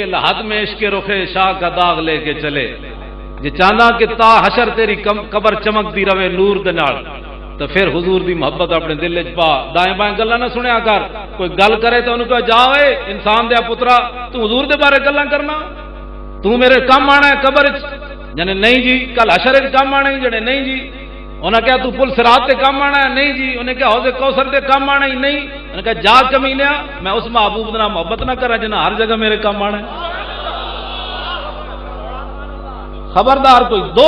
لحد میں عشق رخ شاہ کا داغ لے کے چلے جے چاہنا کہ تا حشر تیری قبر چمک دی رہے نور دے نال تو پھر حضور دی محبت اپنے دل وچ پا. دائیں بائیں گلاں نہ سنیا کر. کوئی گل کرے تو انہوں کہا جا اے انسان دیا پترا تو حضور دے بارے گلاں کرنا تو میرے کم آنا ہے قبر وچ جنے نہیں جی. کل حشر وچ کم آنا ہے جنے نہیں جی. انہوں نے کہا تو پل صراط تے کم آنا ہے نہیں جی. انہیں کہا حوض کوثر تے کم آنا ہی نہیں. انہوں نے کہا جا کمینیا میں اس محبوب نہ محبت نہ کرا جنہ ہر جگہ میرے کم آنا ہے. خبردار کوئی دو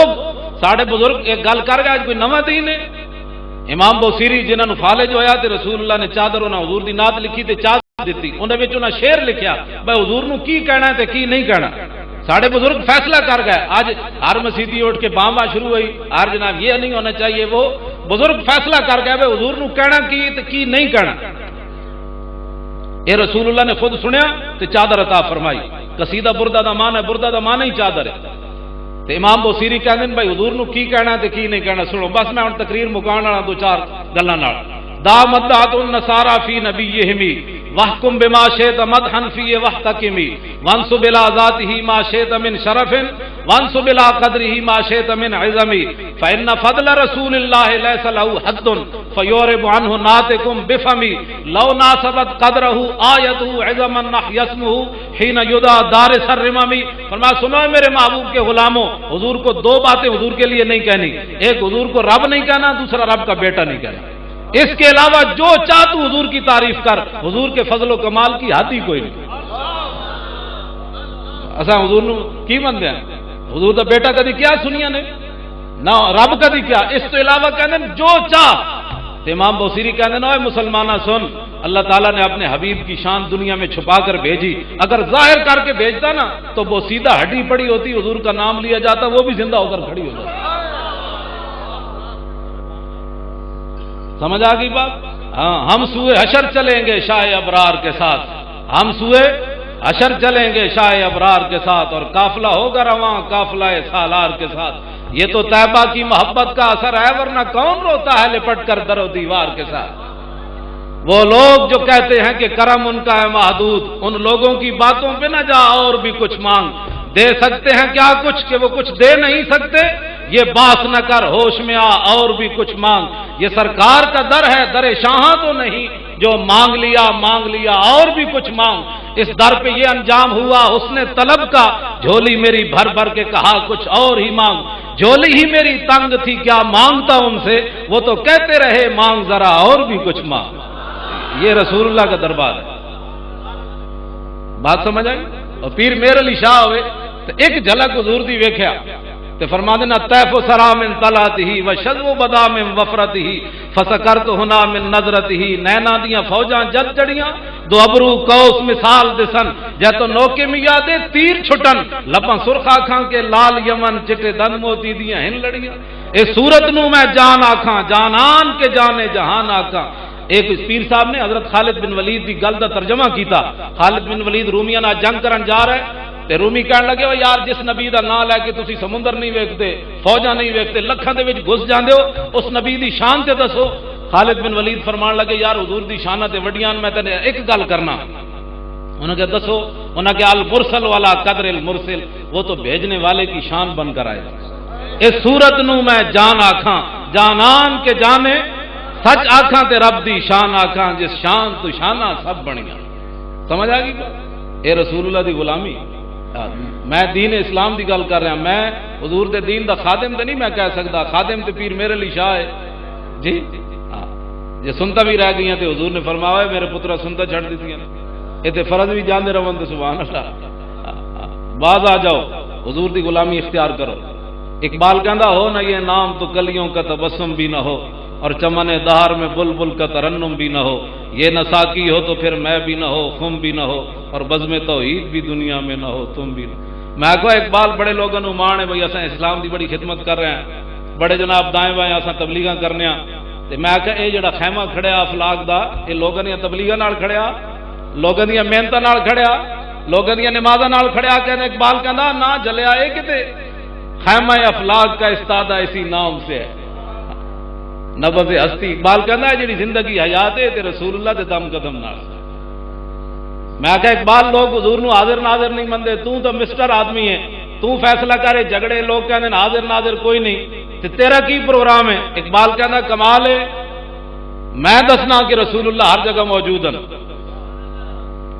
ساڑھے بزرگ ایک گل کر گیا کوئی نواں دین ہے. امام بوسیری جنہوں نے فالج ہویا تے رسول اللہ نے چادر انہاں حضور دی نعت لکھی تے چادر دیتی. انہاں وچ انہاں شعر لکھیا بھائی حضور نو کی کہنا ہے تے کی نہیں کہنا. ساڑھے بزرگ فیصلہ کر گئے. آج ہر مسیتی اٹھ کے باموا شروع ہوئی ہر جناب یہ نہیں ہونا چاہیے وہ بزرگ فیصلہ کر گئے بھائی حضور نو کہنا کی تے کی نہیں کہنا. اے رسول اللہ نے خود سنیا تے چادر عطا فرمائی. قصیدہ بردہ دا مان ہے بردہ دا مان ہی چادر ہے. تے امام بوسیری کہندے بھائی حضور نو کی کہنا تے کی نہیں کہنا. سنو بس میں ہن تقریر مکان والا دو چار گلاں نال. دامت النصارى فی نبیہم واحکم بما شئت مدحا فی واحتکم وانسب الى ذاته ما شئت من شرف وانسب الى قدره ما شئت من عظم فان فضل رسول الله ليس له حد فيورب عنه ناطقكم بفم لو ناسبت قدره آیته عظما نحی اسمه حين يدعى دارس الرمم. فرمایا سنو میرے محبوب کے غلاموں حضور کو دو باتیں حضور کے لیے نہیں کہنی. ایک حضور کو رب نہیں کہنا دوسرا رب کا بیٹا نہیں کہنا. اس کے علاوہ جو چاہ تو حضور کی تعریف کر حضور کے فضل و کمال کی حد ہی کوئی نہیں. اسا حضور نو کی مندے ہیں حضور دا بیٹا کدی کیا سنیا نے نہ رب کدی کیا. اس تو علاوہ کہنے جو چاہ. امام بوسیری کہنے نا مسلمانہ سن اللہ تعالیٰ نے اپنے حبیب کی شان دنیا میں چھپا کر بھیجی. اگر ظاہر کر کے بھیجتا نا تو وہ سیدھا ہڈی پڑی ہوتی حضور کا نام لیا جاتا وہ بھی زندہ ہو کر کھڑی ہو جاتی. سمجھ آ گئی بات. ہاں ہم سوئے حشر چلیں گے شاہ ابرار کے ساتھ. ہم سوئے حشر چلیں گے شاہ ابرار کے ساتھ اور قافلہ ہوگا رواں قافلہ سالار کے ساتھ. یہ تو طیبہ کی محبت کا اثر ہے ورنہ کون روتا ہے لپٹ کر در و دیوار کے ساتھ. وہ لوگ جو کہتے ہیں کہ کرم ان کا ہے محدود ان لوگوں کی باتوں پہ نہ جا اور بھی کچھ مانگ. دے سکتے ہیں کیا کچھ کہ وہ کچھ دے نہیں سکتے. یہ باس نہ کر ہوش میں آ اور بھی کچھ مانگ. یہ سرکار کا در ہے در شاہاں تو نہیں جو مانگ لیا اور بھی کچھ مانگ. اس در پہ یہ انجام ہوا حسن طلب کا جھولی میری بھر بھر کے کہا کچھ اور ہی مانگ. جھولی ہی میری تنگ تھی کیا مانگتا ان سے وہ تو کہتے رہے مانگ ذرا اور بھی کچھ مانگ. یہ رسول اللہ کا دربار ہے. بات سمجھ آئی. اور پیر میر علی شاہ ہوئے تو ایک جھلک حضور دی ویکھیا تے فرما دینا طیف و سرا من طلعتہ و شذو بدا من وفرتہ فسکرت ہنا من نظرتہ. نینا دیاں فوجاں جل چڑیاں دو ابرو کوس مثال دسن جے تو نوکے میا دے تیر چھٹن لباں سرخ آکھاں کے لال یمن چٹے دن موتی دیاں ہن لڑیاں. اے صورت نو میں جان آکھاں جانان کے جانے جہان آکھاں. ایک پیر صاحب نے حضرت خالد بن ولید دی گل دا ترجمہ کیتا. خالد بن ولید رومیاں نال جنگ کرن جا رہا ہے تے رومی کہن لگے او یار جس نبی دا نام لے کے تسی سمندر نہیں ویکھتے فوجاں نہیں ویکھتے لکھاں دے وچ گھس جاندے ہو اس نبی دی شان تے دسو. خالد بن ولید فرمان لگے یار حضور دی شاناں تے وڈیاں میں تے ایک گل کرنا. انہوں نے دسو. انہوں نے المرسل والا قدر المرسل وہ تو بھیجنے والے کی شان بن کر آئے. اس صورت نو میں جان آکھاں جانان کے جانے سچ آکھاں تے رب دی شان آکھاں جس شان تو شانہ سب بنیاں. سمجھ آ گئی. اے رسول اللہ دی غلامی. میں دین اسلام دی گل کر رہا. میں حضور دے دین دا خادم تے نہیں میں کہہ سکتا. خادم تے پیر میرے علی شاہ ہے جی. جے سنتا بھی رہ گئی تے حضور نے فرمایا میرے پترا سنتا چھڑ دیتی ہیں یہ تے فرض بھی جاندے رہون تے سبحان اللہ. باز آ جاؤ حضور دی غلامی اختیار کرو. اقبال کہندا ہو نہ یہ نام تو کلیوں کا تبسم بھی نہ ہو اور چمن دہار میں بلبل کا ترنم بھی نہ ہو. یہ نہ ساقی ہو تو پھر میں بھی نہ ہو خم بھی نہ ہو اور بزم توحید بھی دنیا میں نہ ہو تم بھی نہ. میں کہا اقبال بڑے لوگوں نے مان ہے بھائی اساں اسلام دی بڑی خدمت کر رہے ہیں بڑے جناب دائیں بائیں اساں تبلیغاں کرنے ہاں. تے میں کہا اے جڑا خیمہ کھڑیا افلاق دا اے لوگاں دی تبلیغاں نال کھڑیا لوگاں دی محنتاں نال کھڑیا لوگاں دی نمازاں نال کھڑیا. کہنے اقبال کہندا نہ جلیا اے کتے خیمہ افلاق کا استادہ اسی نام سے ہے نبض ہستی. اقبال کہنا ہے جی زندگی حیات ہے تے رسول اللہ دے دم قدم نال. میں کہ اقبال لوگ حضور نو حاضر ناظر نہیں مندے، تو مسٹر آدمی ہے، تو فیصلہ کرے، جھگڑے لوگ کہنے حاضر ناظر کوئی نہیں، تے تیرا کی پروگرام ہے؟ اقبال کہنا کمال ہے، میں دسنا کہ رسول اللہ ہر جگہ موجود ہیں۔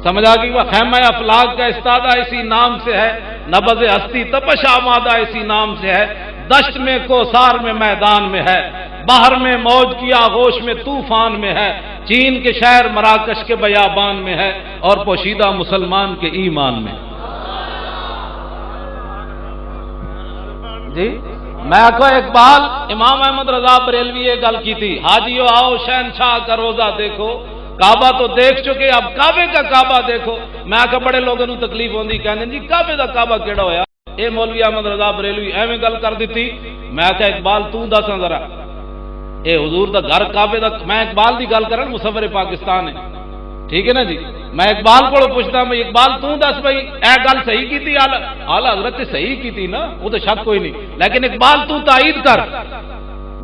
سمجھا کہ وہ خیمہ افلاق کا استادہ اسی نام سے ہے، نبض ہستی تپش آمادہ اسی نام سے ہے، دشت میں کوثار میں میدان میں ہے، باہر میں موج کی آغوش میں طوفان میں ہے، چین کے شہر مراکش کے بیابان میں ہے، اور پوشیدہ مسلمان کے ایمان میں۔ جی میں کو اقبال امام احمد رضا بریلوی یہ گل کی تھی، حاجیو آؤ شہنشاہ کا روزہ دیکھو، کعبہ تو دیکھ چکے اب کعبے کا کعبہ دیکھو۔ میں آخا بڑے لوگوں کو تکلیف ہوندی، کہنے جی کعبے کا کعبہ کیڑا ہویا؟ اے مولوی احمد رضا بریلوی ایویں گل کر دیتی۔ میں آخا اقبال تو دساں ذرا، اے حضور دا گھر کعبے دا، میں اقبال دی گل کرن، مصور پاکستان ہے، ٹھیک ہے نا جی؟ میں اقبال کو پوچھتا میں اقبال تو دس بھائی اے گل صحیح کی تھی؟ آلہ حضرت نے صحیح کی تھی نا، وہ تو شک کوئی نہیں، لیکن اقبال تو تائید کر،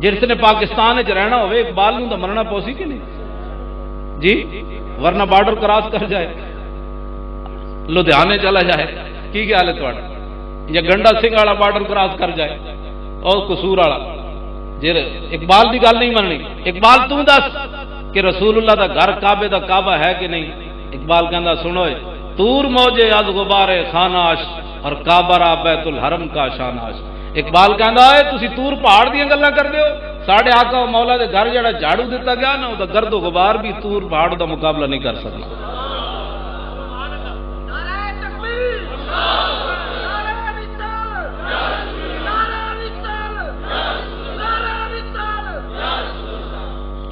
جس نے پاکستان وچ رہنا ہوئے اقبال نوں تو مرنا پوسی کہ نہیں جی؟ ورنہ بارڈر کراس کر جائے، لدھیانے چلا جائے، کی خیال ہے تھوڑا؟ یا گنڈا سنگھ والا بارڈر کراس کر جائے اور قصور والا، جی اقبال کی گل نہیں مننی۔ اقبال تو دس کہ رسول اللہ دا گھر کعبے دا کعبہ ہے کہ نہیں؟ اقبال کہندا سنو، تور موجے از غبار خاناش اور کعبہ را بیت الحرم کا شاناش۔ اقبال کہندا ہے تسی تور پہاڑ دیاں گلاں کردے ہو، ساڈے آقا و مولا دے گھر جڑا جھاڑو دتا گیا نا، وہ گرد و غبار بھی تور پہاڑ دا مقابلہ نہیں کر سکتا۔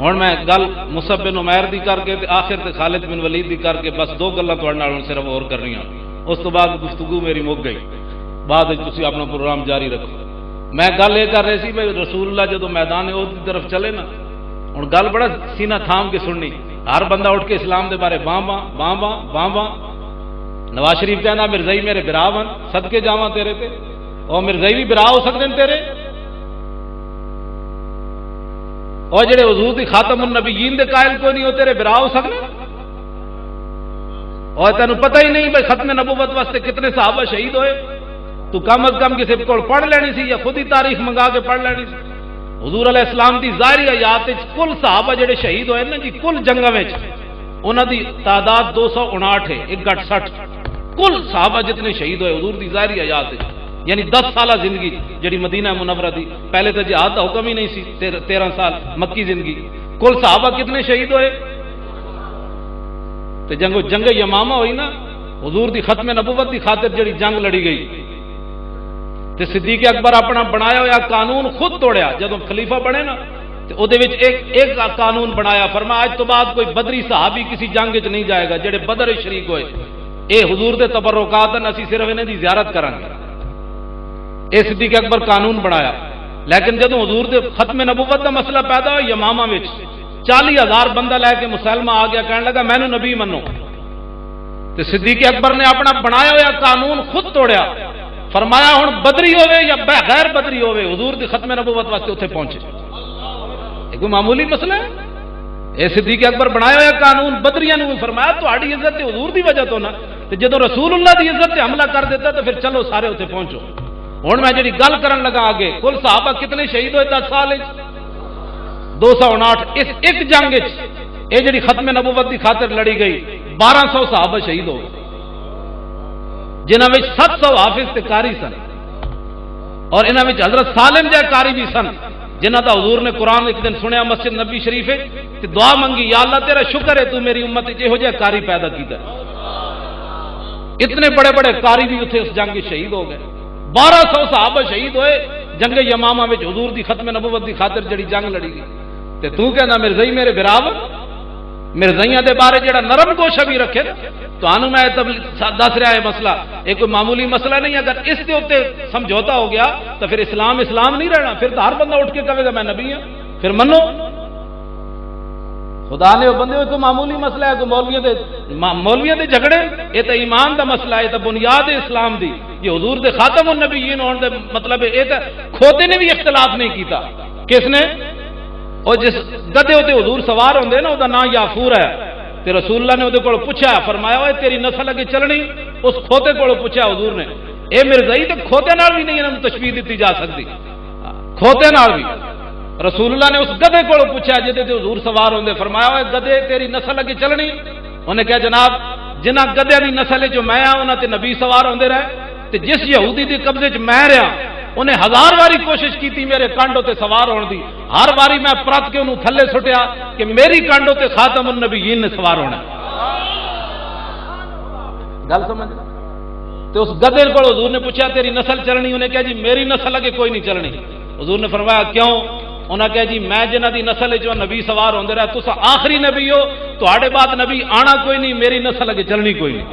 ہوں میں گل مصعب بن عمیر دی کر کے آخر تے خالد بن ولید دی کر کے بس دو گلاں تہاڈے نال صرف اور کرنی ہوں، اس تو بعد گفتگو میری مک گئی، بعد تسی اپنا پروگرام جاری رکھو۔ میں گل یہ کر رہی سی بھائی رسول اللہ جدو میدان عہد کی طرف چلے نا، ہوں گل بڑا سینہ تھام کے سننی، ہر بندہ اٹھ کے اسلام دے بارے باں باں باں باں باں باں۔ نواز شریف کہنا مرزائی میرے برا ون، صدقے جاواں تیرے تے، اور مرزائی بھی برا ہو سکتے ہیں تیرے، اور جڑے حضور دی خاتم النبیین دے قائل کوئی نہیں ہو تیرے برا ہو سکتے، اور تینوں پتہ ہی نہیں بھائی ختم نبوت واسطے کتنے صحابہ شہید ہوئے، تو کم از کم کسی کو پڑھ لینی سی یا خود ہی تاریخ منگا کے پڑھ لینی سی۔ حضور علیہ السلام دی ظاہری حیات کل صحابہ جڑے شہید ہوئے نا جی، کل جنگاں وچ انہاں دی تعداد 259 ہے، 160 کل صحابہ جتنے شہید ہوئے حضور دی ظاہری حیات، یعنی 10 سالہ زندگی جڑی مدینہ منورہ دی، پہلے تو جہاد کا حکم ہی نہیں سی، 13 سال مکی زندگی، کل صحابہ کتنے شہید ہوئے؟ تو جنگ یمامہ ہوئی نا، حضور دی ختم نبوت دی خاطر جڑی جنگ لڑی گئی، تے صدیق اکبر اپنا بنایا ہوا قانون خود توڑیا، جب خلیفہ بنے نا تو او دے وچ ایک قانون بنایا، فرمایا آج تو بعد کوئی بدری صحابی کسی جنگ وچ نہیں جائے گا، جڑے بدر شریک ہوئے اے حضور دے تبرکات ہیں، اسی صرف انہاں دی زیارت کریں گے، اے صدیق اکبر قانون بنایا۔ لیکن جب حضور دے ختم نبوت دا مسئلہ پیدا ہوا یمامہ وچ 40,000 بندہ لے کے مسلمہ آ گیا، کہنے لگا مینوں نبی منو، تے صدیق اکبر نے اپنا بنایا ہوا قانون خود توڑیا، فرمایا ہن بدری ہوئے یا غیر بدری ہوئے حضور دی ختم نبوت واسطے اتنے پہنچے۔ یہ کوئی معمولی مسئلہ ہے؟ اے صدیق اکبر بنایا ہوا قانون بدریاں نے فرمایا تہاڈی عزت تے حضور دی وجہ تو نا، تے جدوں رسول اللہ دی عزت تے حملہ کر دیتا تو پھر چلو سارے اتنے پہنچو۔ ہوں میں جی گل کرن لگا آگے، کل صحابہ کتنے شہید ہوئے 10 سال 259، اس ایک جنگ یہ جی ختم نبوت کی خاطر لڑی گئی 1200 صحابہ شہید ہو گئے، جنہوں میں 700 حافظ تے قاری سن، اور انہوں میں حضرت سالم جائے قاری بھی سن، جنہوں دا حضور نے قرآن ایک دن سنیا مسجد نبی شریف تے دعا منگی، یا اللہ تیرا شکر ہے تو میری امت یہو جہ قاری پیدا کیتا۔ اتنے بڑے بڑے قاری بھی اتنے اس جنگ شہید ہو گئے، 1200 صحابہ شہید ہوئے جنگ یمامہ میں حضور دی ختم نبوت دی خاطر جڑی جنگ لڑی گئی، تے تو کہنا مرزائی میرے براور، مرزائیاں دے بارے جڑا نرم گوشہ بھی رکھے تو آنو میں دس رہا ہے مسئلہ، یہ کوئی معمولی مسئلہ نہیں، اگر اس کے اتنے سمجھوتا ہو گیا تو پھر اسلام نہیں رہنا، پھر تو ہر بندہ اٹھ کے کہے گا میں نبی ہوں، پھر منو خدا نے وہ بندے ہوئے کوئی معمولی مسئلہ ہے، کوئی مولویاں دے جھگڑے، یہ تو ایمان دا مسئلہ ہے، یہ تو بنیاد اسلام دی، یہ حضور دے خاتم النبیین ہونے دے مطلب ہے، یہ تو کھوتے نے بھی اختلاف نہیں کیتا، کس نے؟ اور جس گدے ہوتے حضور سوار ہوندے نا، وہ نام یافور ہے، تو تے رسول اللہ نے وہ کو پوچھا، فرمایا اوے تیری نسل اگے چلنی؟ اس کھوتے کو پوچھا حضور نے، اے مرزائی تے کھوتے نال بھی نہیں انہوں تشبیہ دیتی جا سکتی، کھوتے نال بھی۔ رسول اللہ نے اس گدے کو پوچھا جہدے تے حضور سوار ہوندے، فرمایا اوے گدے تیری نسل اگے چلنی؟ انہیں کہا جناب جنہ گدے دی نسل جو میں ہاں انہاں تے نبی سوار ہوندے رہے، تے جس یہودی دے قبضے چ میں رہا انہیں 1000 باری کوشش کی میرے کانڈوں تے سوار ہونے دی، ہر باری میں پرت کے انہوں تھلے سٹیا کہ میری کانڈوں تے خاتم النبیین نے سوار ہونا۔ گل سمجھ؟ تو اس گدے کو حضور نے پوچھا تیری نسل چلنی؟ انہیں کہا جی میری نسل اگے کوئی نہیں چلنی۔ حضور نے فرمایا کیوں؟ انہوں نے کہا جی میں جنہ دی نسل جو نبی سوار ہوندے رہے، تسا آخری نبی ہو، تہاڈے بعد نبی آنا کوئی نہیں، میری نسل اگے چلنی کوئی نہیں۔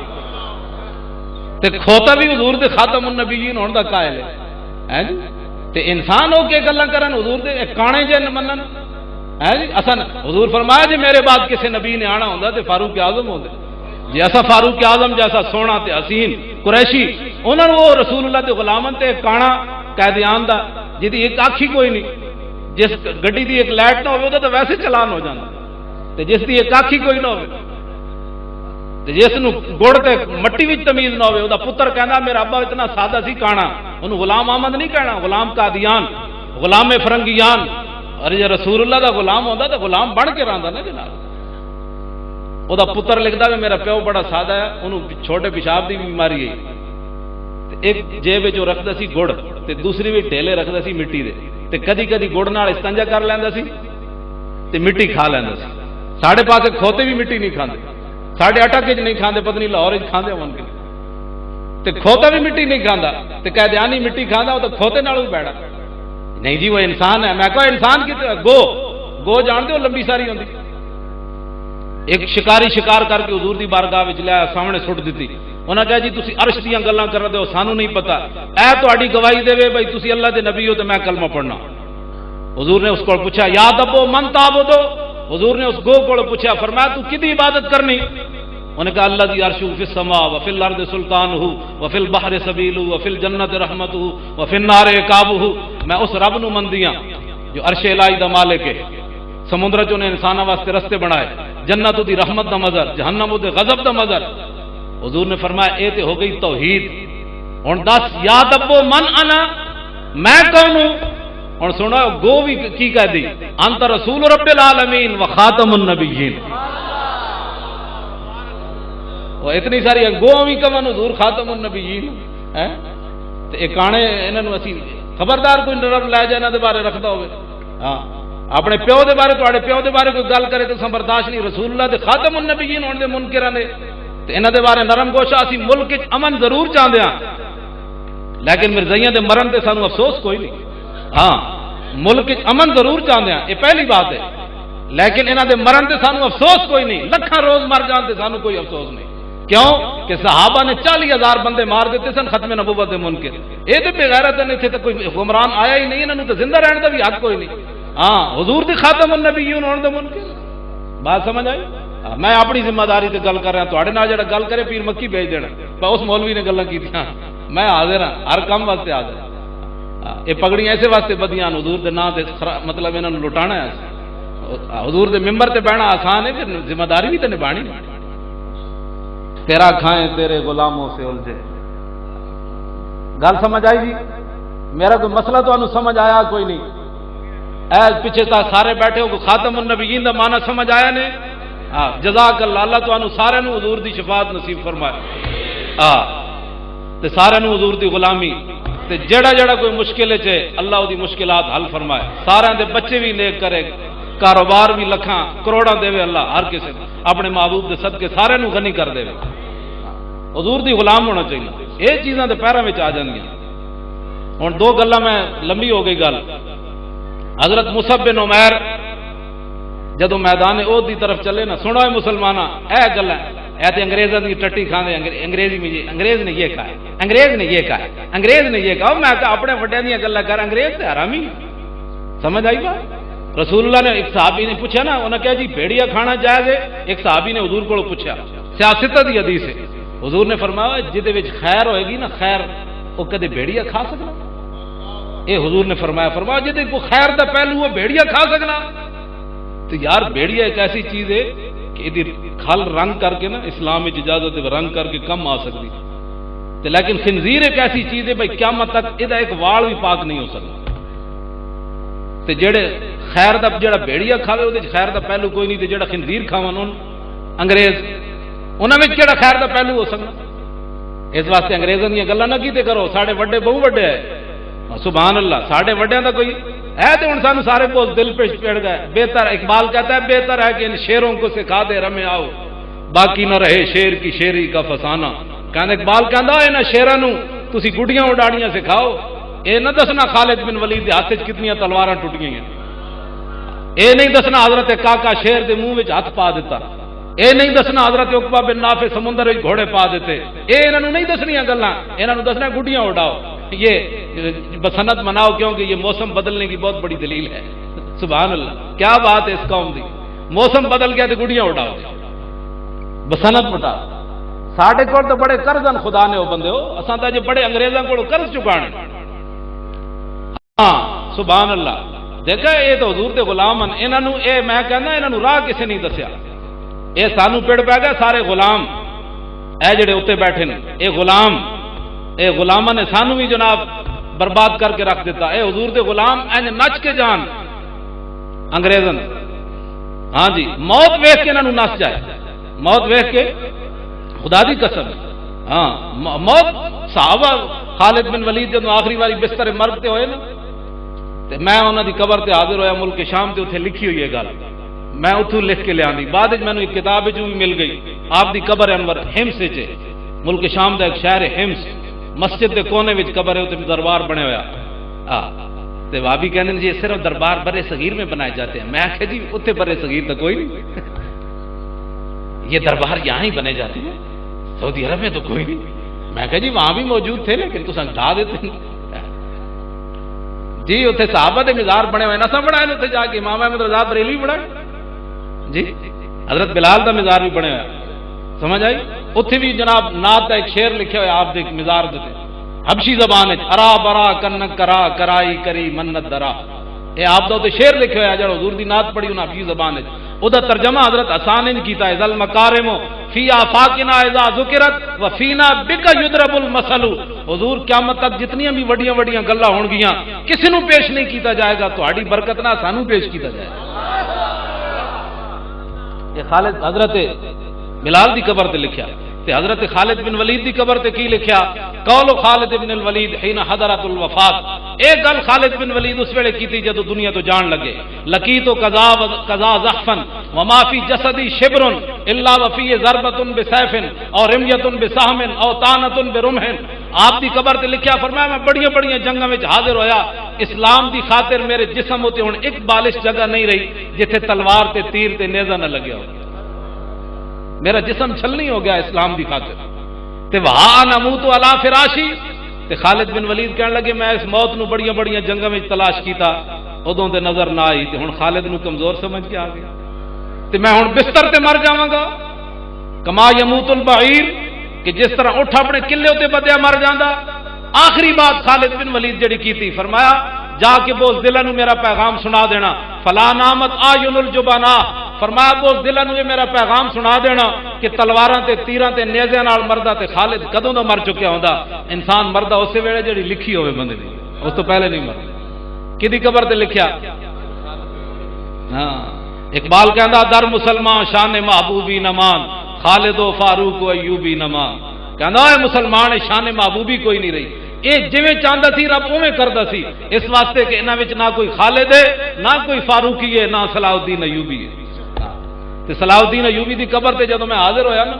تے کھوتا بھی حضور دے خاتم النبیین ہون دا قائل ہے جی، تے انسان ہو کے گلاں کرن حضور دے کانے جن منن ہے جی۔ اصل حضور فرمایا جی میرے بعد کسی نبی نے آنا ہوندا تے فاروق اعظم ہوندے، جی ایسا فاروق اعظم جیسا سونا تے حسین قریشی، انہوں نے وہ رسول اللہ دے غلامن تے کانا قیدیان دا جدی ایک آنکھی کوئی نہیں، جس گڈی دی ایک لائٹ نہ ہوے تو ویسے چلان ہو جاتا، تے جس دی ایک آنکھی کوئی نہ ہوے، تے جس نو گڑ تے مٹی وچ تمیز نہ ہوے، دا پتر کہندا میرا ابا اتنا سادہ سی کانا، انہوں غلام احمد نہیں کہنا، غلام قادیان، غلام فرنگیان۔ اور جے رسول اللہ دا غلام ہوندا تے غلام بن کے رہندا نا جناب۔ او دا پتر لکھدا کہ میرا پیو بڑا سادہ ہے، انہوں چھوٹے پیشاب دی بیماری ہے، تے ایک جیب وچ رکھدا سی گڑ تے دوسری وچ ڈھیلے رکھدا سی مٹی دے، تے کدی کدی گڑ نال استنجا کر لیندا سی تے مٹی کھا لیندا سی۔ ساڈے پاسے کھوتے بھی مٹی نہیں کھاندے، ساڈے اٹک وچ نہیں کھاندے، پتہ نہیں لاہور وچ کھاندے ہون گے، تے کھوتا بھی مٹی نہیں کھاندا تے قیدیانی مٹی کھاندا، وہ تو کھوتے نال بھی بیڑا نہیں جی، وہ انسان ہے۔ میں کہا انسان کی گو جانتے ہو لمبی ساری ہوندی، ایک شکاری شکار کر کے حضور دی بارگاہ وچ لیا سامنے سٹ دتی، انہاں کہا جی تسی عرش دیاں گلاں کر رہے ہو، سانو نہیں پتا، اے تہاڈی گواہی دے بھائی تسی اللہ دے نبی ہو تے میں کلمہ پڑھنا۔ حضور نے اس کو پوچھا یا ابو من تعبدو، حضور نے اس گو کو پوچھا، فرمایا تو کدی عبادت کرنی؟ انہوں نے کہا اللہ دی عرش فی السماء وفی الارض سلطانہ وفی البحر سبیلہ وفی الجنت رحمتہ وفی النار عقابہ، میں اس رب نو مندیاں جو عرش الہی دا مالک ہے، سمندر چ انہیں انساناں واسطے رستے بنائے، جنت دی رحمت دا مظہر، جہنم دے غضب دا مظہر۔ حضور نے فرمایا اے تے ہو گئی توحید، ہن دس یا ابو من انا، میں کون ہوں؟ ہن سنو گو بھی کی کہہ دی، انت رسول رب العالمین و خاتم النبیین۔ وہ اتنی ساری گو بھی کمن حضور خاتم النبیین ہے، تے اے کانے انہاں نوں اسی خبردار کوئی نرم لے جائے انہاں دے بارے رکھدا ہوے، ہاں اپنے پیو دے بارے تواڈے پیو دے بارے کوئی گل کرے تو برداشت نہیں، رسول اللہ دے خاتم النبیین ہون دے منکراں نے تے انہاں دے بارے نرم گوشا۔ اسی ملک وچ امن ضرور چاہندے ہاں، لیکن مرزائیاں دے مرن تے سانو افسوس کوئی نہیں۔ ہاں ملک وچ امن ضرور چاہندے ہاں، یہ پہلی بات ہے، لیکن انہاں دے مرن تے سانو افسوس کوئی نہیں، لکھاں روز مر جان تے سانو کوئی افسوس نہیں۔ کیوں کہ صحابہ نے 40,000 بندے مار دیتے سن ختم نبوت دے منکر، یہ تو بغیرت نے تھے، تو کوئی حکمران آیا ہی نہیں، انہوں نے تو زندہ رہنے کا بھی حق کوئی نہیں۔ ہاں حضور دی خاتم النبیین ہونے دے منکر، بات سمجھ آئی؟ میں اپنی ذمہ داری تے گل کر رہا، تواڈے نال جڑا گل کرے پیر مکی بھیج دینا، اس مولوی نے گلاں کیتیاں، میں حاضر ہاں، ہر کام واسطے حاضر ہاں۔ یہ پگڑیاں ایسے واسطے بدیاں حضور دے نام تے مطلب انہاں نوں لٹانا ہے، حضور دے ممبر تے بہنا آسان ہے، پھر ذمہ داری بھی تے نبھانی۔ تیرا کھائیں تیرے غلاموں سے الجھے، گل سمجھ آئی جی؟ میرا کوئی مسئلہ تو انہوں سمجھ آیا کوئی نہیں؟ اے پیچھے سارے بیٹھے ہو، خاتم النبیین دا معنی سمجھ آیا نے؟ ہاں جزاک اللہ، اللہ تو انہوں سارے نو حضور دی شفاعت نصیب فرمائے، ہاں تے سارے نو حضور دی غلامی، تے جڑا جڑا کوئی مشکل ہے اللہ دی مشکلات حل فرمائے، سارے دے بچے بھی نیک کرے، کاروبار بھی لکھاں کروڑاں دے اللہ ہر کسی اپنے محبوب دے صدقے سارے نو غنی کر دے، حضور دی غلام ہونا چاہیے۔ یہ چیزاں دے پیراں وچ آ جاندیاں۔ ہن دو گلاں میں لمبی ہو گئی گل، حضرت مصعب بن عمیر جدو میدان عہد دی طرف چلے نا، سنو اے مسلماناں اے گلاں، اے تے انگریزاں دی ٹٹی کھاندے، انگریزی میں انگریز نے یہ کہا، انگریز نے یہ کہا، انگریز نے یہ کہا، میں کہا اپنے وڈیاں دیاں گلاں کر، انگریز تے حرامی، سمجھ آئی بات؟ رسول اللہ نے ایک صحابی نے پوچھا نا، انہوں نے کہا جی بھیڑیا کھانا جائز ہے؟ ایک صحابی نے حضور کو پوچھا، سیاست دی حدیث ہے، حضور نے فرمایا جدے وچ خیر ہوئے گی نا، خیر وہ کدے بھیڑیا کھا سکنا؟ اے حضور نے فرمایا جدے کو خیر دا پہلو وہ بھیڑیا کھا سکنا؟ تو یار بھیڑیا ایک ایسی چیز ہے کہ یہ کھل رنگ کر کے نا اسلام میں اجازت ہے رنگ کر کے کم آ سکتی تے لیکن خنزیر ایک ایسی چیز ہے بھائی قیامت تک یہ ایک وال بھی پاک نہیں ہو سکتا تے جڑے خیر دا جڑا بھیڑیا کھاوے وہ خیر دا پہلو کوئی نہیں تے جڑا خنزیر کھاون انگریز انہاں وچ کیڑا خیر دا پہلو ہو سکتا اس واسطے انگریزاں دی گلاں نہ کیتے کرو ساڈے وڈے بہو وڈے ہے سبحان اللہ ساڈے وڈیاں دا کوئی ہے تو ہن سانو سارے کو دل پہ پڑ گئے بہتر اقبال کہتا ہے بہتر ہے کہ ان شیروں کو سکھا دے رمے آؤ باقی نہ رہے شیر کی شیری کا فسانہ کہنا اقبال کہندا انہاں شیراں نوں تسی گڈیاں اڈاڑیاں سکھاؤ اے نہ دسنا خالد بن ولید دے ہاتھ وچ کتنیاں تلواراں ٹوٹ گئیاں اے نہیں دسنا حضرت کاکا شیر دے منہ وچ ہاتھ پا دیتا اے نہیں دسنا حضرت عقبہ بن نافع سمندر وچ گھوڑے پا دیتے اے انہاں نوں نہیں دسنیاں گلاں انہاں نوں دسنا گڈیاں اڈاؤ یہ بسنت مناؤ کیونکہ یہ موسم بدلنے کی بہت بڑی دلیل ہے سبحان اللہ کیا بات ہے اس قوم دی موسم بدل گیا تو گڈیاں اڈاؤ بسنت مٹاؤ ساڈے کول تو بڑے قرضن خدا نے وہ بندے ہو اساں تے بڑے انگریزاں کول قرض چکانے ہاں سبحان اللہ دیکھا یہ تو حضور دے غلام ہیں انہاں نوں اے میں کہنا انہاں نوں راہ کسے نہیں دسیا اے سانو پڑ پہ گئے سارے غلام اے جڑے اوتے بیٹھے نے اے غلام اے غلاماں نے سانو بھی جناب برباد کر کے رکھ دیتا اے حضور دے غلام این نچ کے جان انگریزاں ہاں جی موت ویکھ کے انہاں نوں نس جائے موت ویکھ کے خدا دی قسم ہاں موت صحابہ خالد بن ولید جدوں آخری واری بستر مرگ تے ہوئے نا تے میں انہاں دی قبر تے حاضر ہویا ملک شام تے اوتھے لکھی ہوئی ہے گل میں اتوں لکھ کے لیا بعد میں ایک کتاب بھی مل گئی آپ دی قبر انور ہمس ملک شام دا ایک شہر ہے ہمس مسجد دے کونے وچ قبر ہے اتنے دربار بنے ہوا تے وابی کہندے جی صرف دربار برے صغیر میں بنائے جاتے ہیں میں کہ جی اتنے برے صغیر تو کوئی نہیں یہ دربار یہاں ہی بنے جاتے ہیں سعودی عرب میں تو کوئی نہیں میں کہ جی وہاں بھی موجود تھے لیکن تو ڈھا دیتے جی اتنے صحابہ دے مزار بنے ہوئے نسا بنائے اتنے جا کے امام احمد رضا بریلوی بنائے جی حضرت بلال دا مزار بھی بنے ہوا سمجھ آئی اتنے بھی جناب نعت کا ایک شعر لکھے ہوئے آپ دیکھ مزار دیتے حبشی زبان ارا برا کنک کرا کرائی کری منت درا یہ آپ دا شعر لکھے ہوئے جڑا حضور دی نعت پڑھی انہاں حبشی زبان او دا ترجمہ حضرت حسان نے کیتا ہے ذل مکارم فی آفاقنا اذا ذکرت وفینا بک یضرب المثل حضور قیامت تک جتنی بھی وڈیاں وڈیاں گلاں ہون گیاں کسی نو پیش نہیں کیتا جائے گا تہاڈی برکت نال سانو پیش کیتا جائے گا یہ خالد حضرت بلال دی قبر تے لکھیا تے حضرت خالد بن ولید دی قبر تے کی لکھیا قول خالد بن الولید حين حضرت الوفات ایک گل خالد بن ولید اس ویلے کیتی جدو دنیا تو جان لگے لقیت قضا زحفا وما في جسدي شبر الا وفي ضربه بسيف او رميه بسهم او طعنه برمح آپ دی قبر تے لکھیا فرمایا میں بڑیاں بڑیاں جنگاں وچ حاضر ہویا اسلام دی خاطر میرے جسم تے ہن ایک بالش جگہ نہیں رہی جتھے تلوار تے تیر تے نیزہ نہ لگیا ہو میرا جسم چھلنی ہو گیا اسلام دی خاطر تے وہاں نموت علی فراشی تے خالد بن ولید کہنے لگے میں اس موت نو بڑیاں بڑیاں جنگاں وچ تلاش کیتا ادوں تے نظر نہ آئی تے ہن خالد نو کمزور سمجھ کے آ گیا تے میں ہن بستر تے مر جاواں گا کما یموت البعیر کہ جس طرح اٹھ اپنے قلعے تے بدیا مر جاندا آخری بات خالد بن ولید جڑی کیتی فرمایا جا کے بوز دلاں نو میرا پیغام سنا دینا فلا نامت اعین الجبنا فرمایا بوز دلاں نو میرا پیغام سنا دینا کہ تلواراں تے تیراں تے نیزیاں نال مردا تے خالد کدوں دا مر چکیا ہوندا انسان مردا اسی ویلے جڑی لکھی ہوے بندے دی اس تو پہلے نہیں مر کدی قبر تے لکھیا ہاں اقبال کہندا در مسلمان شان محبوبی نمان خالد و فاروق و ایوبی نمان کہندا اے مسلمان شان محبوبی کوئی نہیں رہی یہ جویں چاہتا سی رب اویں کردا سی اس واسطے کہ انہاں وچ نہ کوئی خالد ہے نہ کوئی فاروقی ہے نہ صلاح الدین ایوبی ہے تے صلاح الدین ایوبی دی قبر تے جدوں میں حاضر ہویا نا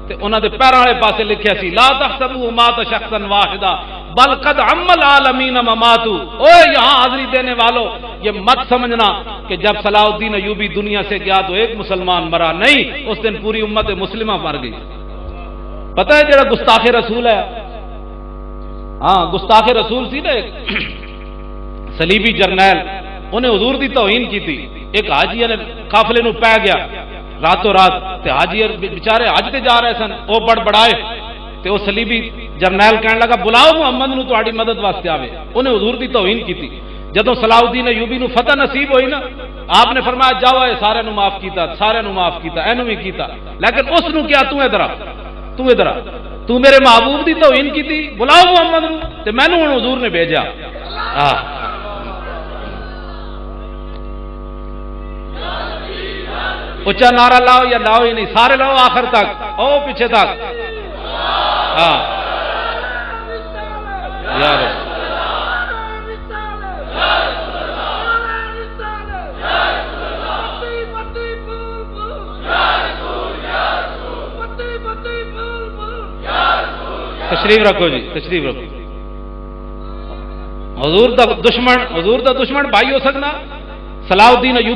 تے انہاں دے پیراں والے پاسے لکھیا سی لا تحسبوا مات شخصا واحدا بل قد عم العالمین مماتو اوے یہاں حاضری دینے والوں یہ مت سمجھنا کہ جب صلاح الدین ایوبی دنیا سے گیا تو ایک مسلمان مرا نہیں اس دن پوری امت مسلمہ مر گئی پتہ ہے جڑا گستاخ رسول ہے ہاں گستاخ رسول سی نا ایک صلیبی جرنیل انہیں حضور دی توہین کی تھی ایک حاجی نے قافلے نو پہ گیا راتوں رات تے حاجی بیچارے حج تے جا رہے سن او بڑبڑائے تے او صلیبی جرنیل کہنے لگا بلاؤ محمد نو تہاڈی مدد واسطے آوے انہیں حضور دی توہین کی تھی جدوں صلاح ایوبی نو فتح نصیب ہوئی نا، آپ نے فرمایا جاؤ اے سارے نو معاف کیتا، سارے نو معاف کیتا، اینو بھی کیتا، لیکن اس نو کیا تو ادھر آ، تو ادھر آ، تو میرے محبوب دی توہین کیتی، بلاؤ محمد نو، تے مینوں ہن حضور نے بھیجا۔ اچا نعرہ لاؤ یا لاؤ ہی نہیں، سارے لاؤ آخر تک، او پیچھے تک۔ ہاں یا رسول تشریف رکھو جی، تشریف رکھو۔ حضور دا دشمن بھائی ہو سکنا صلاح الدین ایوبی